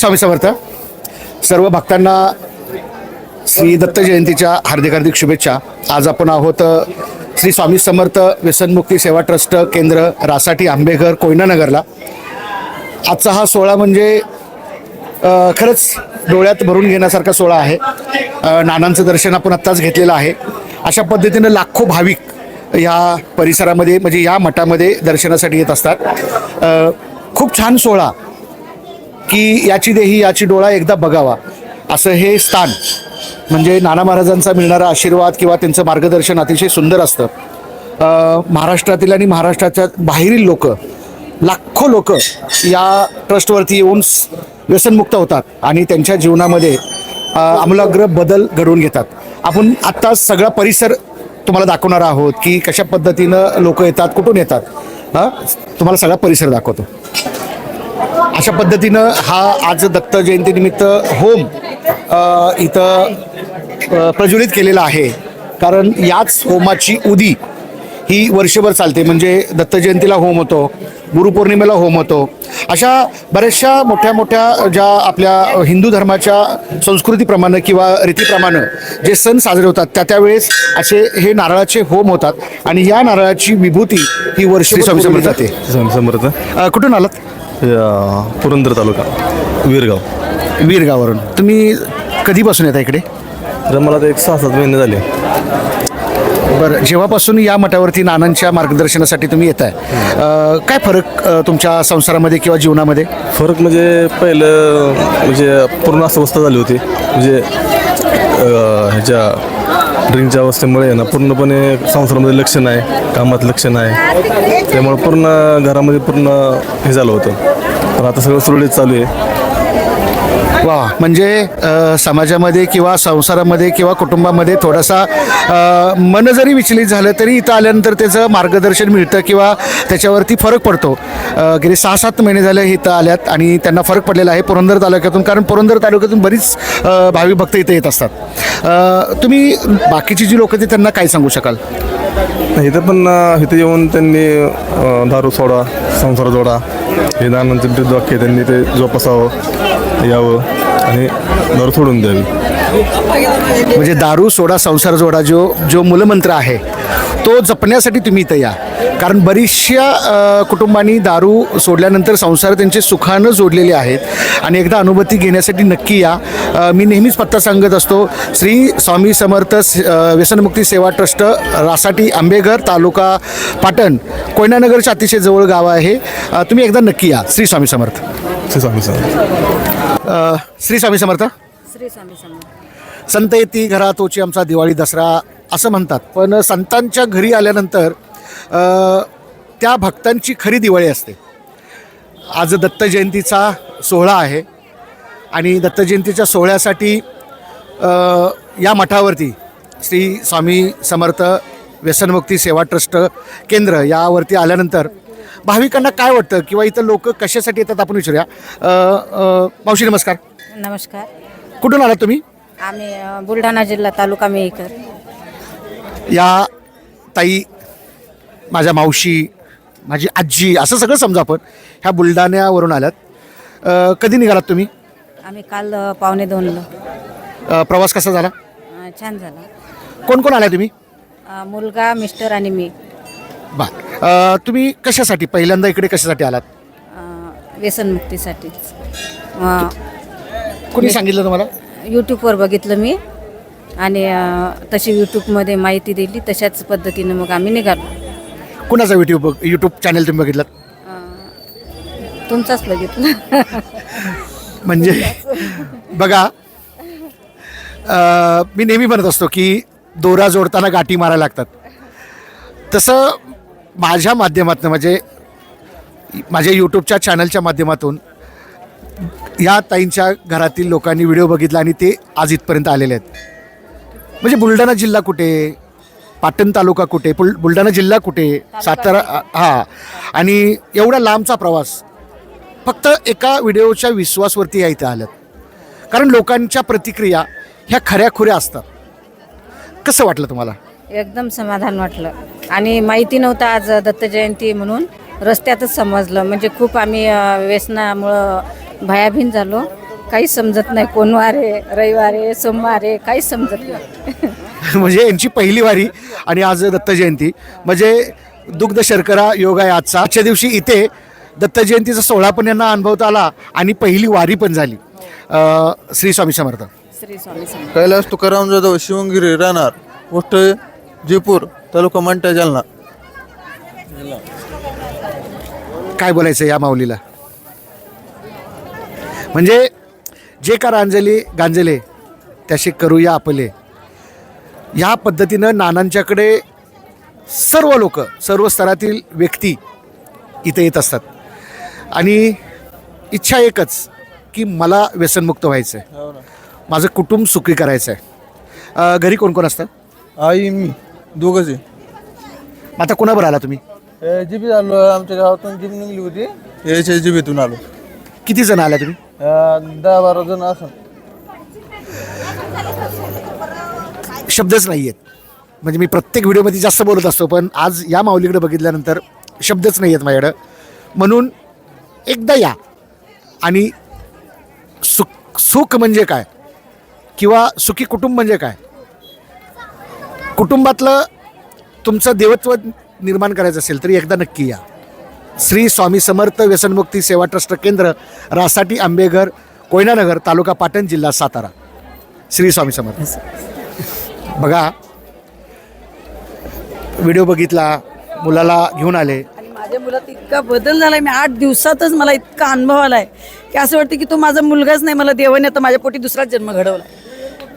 स्वामी समर्थ. सर्व भक्तांना श्री दत्त जयंतीच्या हार्दिक हार्दिक शुभेच्छा. आज आपण आहोत श्री स्वामी समर्थ व्यसनमुक्ती सेवा ट्रस्ट केंद्र रासाटी आंबेघर कोयनानगरला. आजचा हा सोहळा म्हणजे खरंच डोळ्यात भरून घेण्यासारखा सोहळा आहे. नानांचं दर्शन आपण आत्ताच घेतलेलं आहे. अशा पद्धतीनं लाखो भाविक या परिसरामध्ये म्हणजे या मठामध्ये दर्शनासाठी येत असतात. खूप छान सोहळा की याची देही याची डोळा एकदा बघावा असं हे स्थान म्हणजे नाना महाराजांचा मिळणारा आशीर्वाद किंवा त्यांचं मार्गदर्शन अतिशय सुंदर असतं. महाराष्ट्रातील आणि महाराष्ट्राच्या बाहेरील लोक लाखो लोक या ट्रस्टवरती येऊन व्यसनमुक्त होतात आणि त्यांच्या जीवनामध्ये आमूलाग्र बदल घडवून घेतात. आपण आत्ता सगळा परिसर तुम्हाला दाखवणार आहोत की कशा पद्धतीनं लोक येतात, कुठून येतात. तुम्हाला सगळा परिसर दाखवतो. अशा पद्धतीनं हा आज दत्त जयंतीनिमित्त होम इथं प्रज्वलित केलेला आहे. कारण याच होमाची उदी ही वर्षभर चालते. म्हणजे दत्त जयंतीला होम होतो, गुरुपौर्णिमेला होम होतो. अशा बऱ्याचशा मोठ्या मोठ्या ज्या आपल्या हिंदू धर्माच्या संस्कृतीप्रमाणे किंवा रीतीप्रमाणे जे सण साजरे होतात त्यावेळेस असे हे नारळाचे होम होतात आणि या नारळाची विभूती ही वर्षभर स्वामी समर्थ जाते. स्वामी समर्थ. कुठून आलात? पुरंदर तालुका वीरगाव. वीरगाववरून. तुम्ही कधीपासून येता इकडे? तर मला ते 6-7 महिने झाले. बरं, जेव्हापासून या मठावरती नानांच्या मार्गदर्शनासाठी तुम्ही येत आहे, काय फरक तुमच्या संसारामध्ये किंवा जीवनामध्ये? फरक म्हणजे पहिलं म्हणजे पूर्ण अस्वस्था झाली होती. म्हणजे ह्याच्या ड्रिंकच्या अवस्थेमुळे ना पूर्णपणे संसारामध्ये लक्ष नाही, कामात लक्ष नाही. त्यामुळे पूर्ण घरामध्ये पूर्ण हे झालं होतं. पण आता सगळं सुरळीत चालू आहे. वा, म्हणजे समाजामध्ये किंवा संसारामध्ये किंवा कुटुंबामध्ये थोडासा मन जरी विचलित झालं तरी इथं आल्यानंतर त्याचं मार्गदर्शन मिळतं किंवा त्याच्यावरती फरक पडतो. गेले 6-7 महिने झाले इथं आल्यात आणि त्यांना फरक पडलेला आहे पुरंदर तालुक्यातून. कारण पुरंदर तालुक्यातून बरीच भाविक भक्त इथं येत असतात. तुम्ही बाकीची जी लोक ते त्यांना काय सांगू शकाल? इथं पण इथं येऊन त्यांनी दारू सोडा, संसार जोडा हे नानांचं वाक्य त्यांनी ते जोपासावं, यावं आणि दारू सोडून द्यावी. म्हणजे दारू सोडा संसार जोडा जो मूलमंत्र आहे तो जपण्यासाठी तुम्ही इथं या. कारण बरीचशा कुटुंबांनी दारू सोडल्यानंतर संसार त्यांचे सुखानं जोडलेले आहेत आणि एकदा अनुभूती घेण्यासाठी नक्की या. मी नेहमीच पत्ता सांगत असतो, श्री स्वामी समर्थ व्यसनमुक्ती सेवा ट्रस्ट रासाटी आंबेघर तालुका पाटण कोयनानगरच्या अतिशय जवळ गाव आहे. तुम्ही एकदा नक्की या. श्री स्वामी समर्थ. श्री स्वामी समर्थ. श्री स्वामी समर्थ. श्री स्वामी समर्थ. संत येती घरा तोची आमचा दिवाळी दसरा असं म्हणतात. पण संतांच्या घरी आल्यानंतर त्या भक्तांची खरी दिवाळी असते. आज दत्त जयंतीचा सोहळा आहे आणि दत्त जयंतीच्या सोहळ्यासाठी या मठावरती श्री स्वामी समर्थ व्यसनमुक्ती सेवा ट्रस्ट केंद्र यावरती आल्यानंतर भाविकांना काय वाटतं किंवा इथं लोक कशासाठी येतात आपण विचारूया. मावशी नमस्कार. नमस्कार. कुठून आलात तुम्ही? आम्ही बुलढाणा जिल्हा तालुका मेहकर. या ताई माझ्या मावशी, माझी आजी असं सगळं समजा आपण ह्या बुलढाण्यावरून आल्यात. कधी निघालात तुम्ही? आम्ही काल 1:45ला. प्रवास कसा झाला? छान झाला. कोण कोण आलाय तुम्ही? मुलगा, मिस्टर आणि मी. बरं, तुम्ही कशासाठी पहिल्यांदा इकडे कशासाठी आलात? व्यसनमुक्तीसाठीच. कोणी सांगितलं तुम्हाला? यूट्यूबवर बघितलं मी आणि तशी यूट्यूबमध्ये माहिती दिली, तशाच पद्धतीनं मग आम्ही निघालो. कुणाचा यूट्यूब चॅनल तुम्ही बघितलात? तुमचाच बघितलं. म्हणजे बघा, मी नेहमी म्हणत असतो की दोरा जोडताना गाठी मारायला लागतात. तसं माझ्या माध्यमातून म्हणजे माझ्या यूट्यूबच्या चॅनलच्या माध्यमातून या ताईंच्या घरातील लोकांनी व्हिडिओ बघितला आणि ते आज इथपर्यंत आलेले आहेत. म्हणजे बुलढाणा जिल्हा कुठे, पाटण तालुका कुठे, बुलढाणा जिल्हा कुठे, सातारा, हां, आणि एवढा लांबचा प्रवास फक्त एका व्हिडिओच्या विश्वासवरती या इथं आल्यात. कारण लोकांच्या प्रतिक्रिया ह्या खऱ्याखुऱ्या असतात. कसं वाटलं तुम्हाला? एकदम समाधान वाटलं. आणि माहिती नव्हतं आज दत्त जयंती म्हणून, रस्त्यातच समजलं. म्हणजे खूप आम्ही व्यसनामुळं भयाभीन झालो काहीच समजत नाही. कोण वार आहे, रविवार आहे, सोमवार आहे, काहीच समजत नाही. म्हणजे यांची पहिली वारी आणि आज दत्त जयंती, म्हणजे दुग्ध शर्करा योग आहे आजचा. आजच्या दिवशी इथे दत्त जयंतीचा सोहळा पण यांना अनुभवता आला आणि पहिली वारी पण झाली. श्री स्वामी समर्थ. श्री स्वामी समर्थ. कैलास तुकाराम जाधव, शिवंगिरी, राहणार पोस्ट जयपूर, तालुका मंठा, जालना. काय बोलायचं या माऊलीला? म्हणजे जे का रांजले गांजले त्याशी करूया आपले, या पद्धतीनं नानांच्याकडे सर्व लोक, सर्व स्तरातील व्यक्ती इथे येत असतात आणि इच्छा एकच की मला व्यसनमुक्त व्हायचं आहे, माझं कुटुंब सुखी करायचं आहे. घरी कोण कोण असतं? आई मी दोघंच आहे. आता कोणाबरोबर आला तुम्ही? जीबी आलो, आमच्या गावातून जीप निघली होती, याच्या जीबीतून आलो. किती जण आला तुम्ही? 10-12 जण असं. शब्दच नाही आहेत. म्हणजे मी प्रत्येक व्हिडिओमध्ये जास्त बोलत असतो, पण आज या माऊलीकडे बघितल्यानंतर शब्दच नाही आहेत माझ्याकडं. म्हणून एकदा या आणि सुख म्हणजे काय किंवा सुखी कुटुंब म्हणजे काय, कुटुंबातलं तुमचं देवत्व निर्माण करायचं असेल तरी एकदा नक्की या. श्री स्वामी समर्थ व्यसनमुक्ती सेवा ट्रस्ट केंद्र, रासाटी, आंबेघर, कोयनानगर, तालुका पाटण, जिल्हा सातारा. श्री स्वामी समर्थ. बघा, व्हिडिओ बघितला, मुलाला घेऊन आले. आणि माझ्या मुलात इतका बदल झालाय, मी 8 दिवसातच मला इतका अनुभव आलाय की असं वाटतं की तो माझा मुलगाच नाही, मला देवाने आता माझ्या पोटी दुसराच जन्म घडवलाय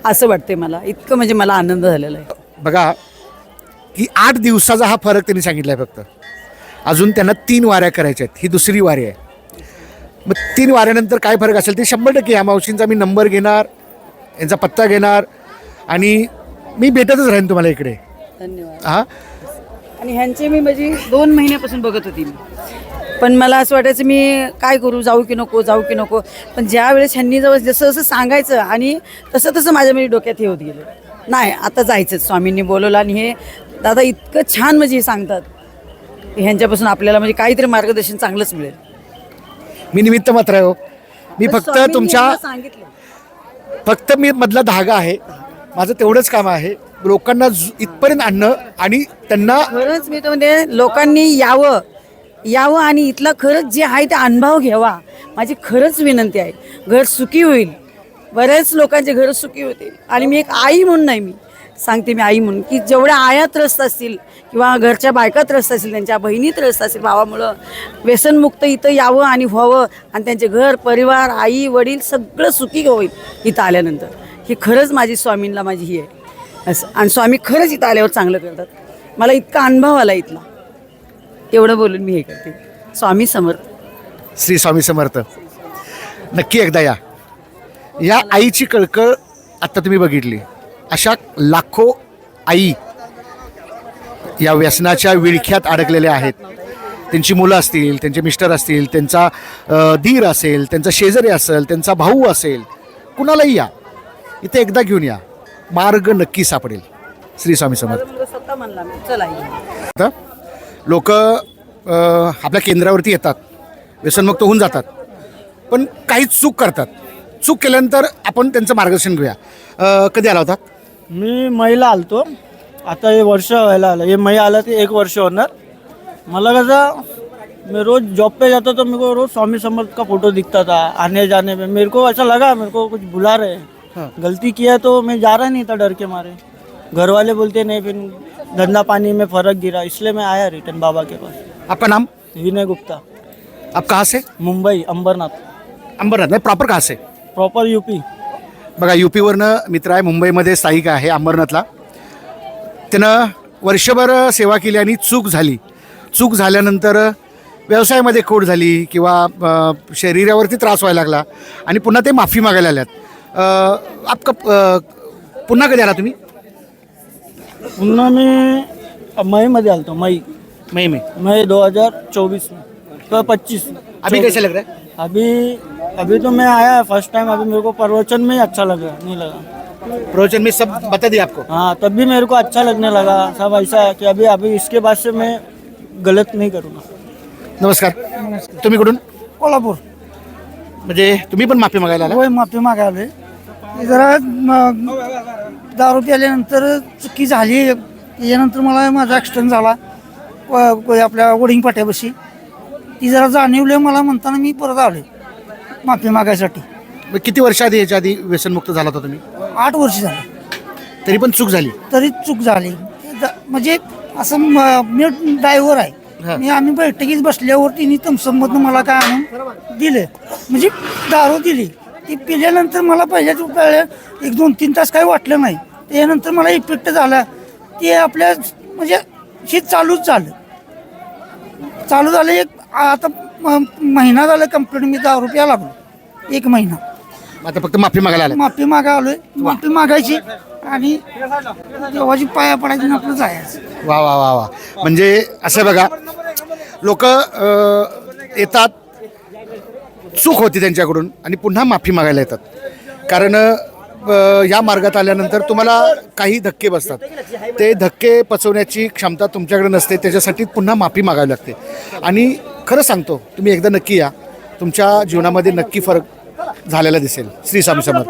असं वाटते मला. इतकं म्हणजे मला आनंद झालेला आहे. बघा की 8 दिवसाचा हा फरक त्यांनी सांगितला आहे फक्त. अजून त्यांना 3 वाऱ्या करायच्या आहेत, ही दुसरी वारी आहे. मग 3 वाऱ्यानंतर काय फरक असेल ते 100% या मावशींचा मी नंबर घेणार, यांचा पत्ता घेणार आणि मी भेटतच राहीन तुम्हाला इकडे. धन्यवाद. हां, आणि ह्यांचे मी म्हणजे 2 महिन्यापासून बघत होती मी, पण मला असं वाटायचं मी काय करू, जाऊ की नको, जाऊ की नको. पण ज्या वेळेस ह्यांनी जवळ जसं जसं सांगायचं आणि तसं तसं माझ्या म्हणजे डोक्यात हे होत गेलं, नाही आता जायचंच. स्वामींनी बोलवलं आणि हे दादा इतकं छान म्हणजे सांगतात, ह्यांच्यापासून आपल्याला म्हणजे काहीतरी मार्गदर्शन चांगलंच मिळेल. मी निमित्त मात्र आहे हो. मी फक्त स्वामींनी तुमच्या मला सांगितलं. फक्त मी मधला धागा आहे, माझं तेवढंच काम आहे लोकांना इथपर्यंत आणणं आणि त्यांना. खरंच मी तर म्हणजे लोकांनी यावं आणि इथला खरंच जे आहे ते अनुभव घ्यावा, माझी खरंच विनंती आहे. घर सुखी होईल, बऱ्याच लोकांचे घर सुखी होतील. आणि मी एक आई म्हणून नाही, मी सांगते मी आई म्हणून, की जेवढ्या आया त्रस्त असतील किंवा घरच्या बायका त्रस्त असतील, त्यांच्या बहिणी त्रस्त असतील भावामुळं, व्यसनमुक्त इथं यावं आणि व्हावं आणि त्यांचे घर परिवार, आई वडील सगळं सुखी होईल इथं आल्यानंतर. ही खरंच माझी स्वामींना माझी ही आहे असं. आणि स्वामी खरंच इथं आल्यावर चांगलं करतात. मला इतका अनुभव आला इथला, एवढं बोलून मी हे करते. स्वामी समर्थ. श्री स्वामी समर्थ. नक्की एकदा या. या आईची कळकळ आत्ता तुम्ही बघितली. अशा लाखो आई या व्यसनाच्या विळख्यात अडकलेल्या आहेत. त्यांची मुलं असतील, त्यांचे मिस्टर असतील, त्यांचा धीर असेल, त्यांचा शेजारी असेल, त्यांचा भाऊ असेल, कुणालाही या, इथे एकदा घेऊन या, मार्ग नक्की सापडेल. श्री स्वामी समर्थ. स्वतः म्हणला मी चला. आता लोक आपल्या केंद्रावरती येतात, व्यसनमुक्त होऊन जातात, पण काही चूक करतात. चूक केल्यानंतर आपण त्यांचं मार्गदर्शन घेऊया. कधी आला होता? मी महिला आलतो, आता हे वर्ष व्हायला आलं. हे मई आलं ते 1 वर्ष होणार. मला कसं, मैं रोज़ जॉब पे जाता तो मेरे को रोज़ स्वामी समर्थ का फोटो दिखता था आने जाने में. मेरे को ऐसा लगा मेरे को कुछ बुला रहे हैं. हाँ. गलती किया तो मैं जा रहा नहीं था डर के मारे. घर वाले बोलते नहीं, फिर धंधा पानी में फ़र्क गिरा, इसलिए मैं आया रिटर्न बाबा के पास. आपका नाम? विनय गुप्ता. आप कहाँ से? मुंबई अंबरनाथ. अंबरनाथ. नाही, प्रॉपर कहाँ से? Proper UP. बघा, यूपीवरनं मित्र आहे, मुंबईमध्ये स्थायिक आहे अंबरनाथला. त्यानं वर्षभर सेवा केली आणि चूक झाली. चूक झाल्यानंतर व्यवसायामध्ये खोट झाली किंवा शरीरावरती त्रास व्हायला लागला आणि पुन्हा ते माफी मागायला आल्यात. आपका पुन्हा कधी आला तुम्ही? पुन्हा मी मईमध्ये आलतो. मई में 2024 में तो 25. अभी कैसे लग रहा है? अभी तो मैं आया फर्स्ट टाइम. अभी मेरे को प्रवचन में ही अच्छा लगा, नहीं लगा. प्रवचन में सब बता दिया आपको? हाँ, तब भी मेरे को अच्छा लगने लगा. सब ऐसा है कि अभी इसके बाद से मैं गलत नहीं करूँगा. नमस्कार. तुम्ही कुठून? कोल्हापूर. म्हणजे तुम्ही पण माफी मागायला आला? होय, माफी मागायला जरा दारू प्याल्यानंतर चुकी झाली. त्याच्यानंतर मला माझा ॲक्सिडेंट झाला आपल्या वडिंग पाट्यापाशी. ती जरा जाणीवली मला, म्हणताना मी परत आलो माफी मागायसाठी. मग किती वर्ष आधी याच्या आधी व्यसनमुक्त झाला होता तुम्ही? 8 वर्ष झाली तरी पण चूक झाली? तरी चूक झाली. म्हणजे असं मी ड्रायव्हर आहे, आम्ही बैठकीत बसल्यावर तिने तमसमधनं मला काय आणून दिले, म्हणजे दारू दिली. ती पिल्यानंतर मला पहिल्याच एक 2-3 तास काही वाटलं नाही. त्यानंतर मला इफेक्ट झाला. ते आपल्या म्हणजे हे चालू झालं. एक आता महिना झाला कंप्लीट मी दारू प्यायला लागलो. 1 महिना. आता फक्त माफी मागायला आला? माफी मागा आलोय. माफी मागायची आणि देवाची पाया पडायची आणि आपलं जायचं. वा वा वा वा. म्हणजे असं बघा, लोक येतात, चूक होती त्यांच्याकडून आणि पुन्हा माफी मागायला येतात. कारण या मार्गात आल्यानंतर तुम्हाला काही धक्के बसतात, ते धक्के पचवण्याची क्षमता तुमच्याकडे नसते, त्याच्यासाठी पुन्हा माफी मागावी लागते. आणि खरं सांगतो, तुम्ही एकदा नक्की या, तुमच्या जीवनामध्ये नक्की फरक झालेला दिसेल. श्री स्वामी समर्थ.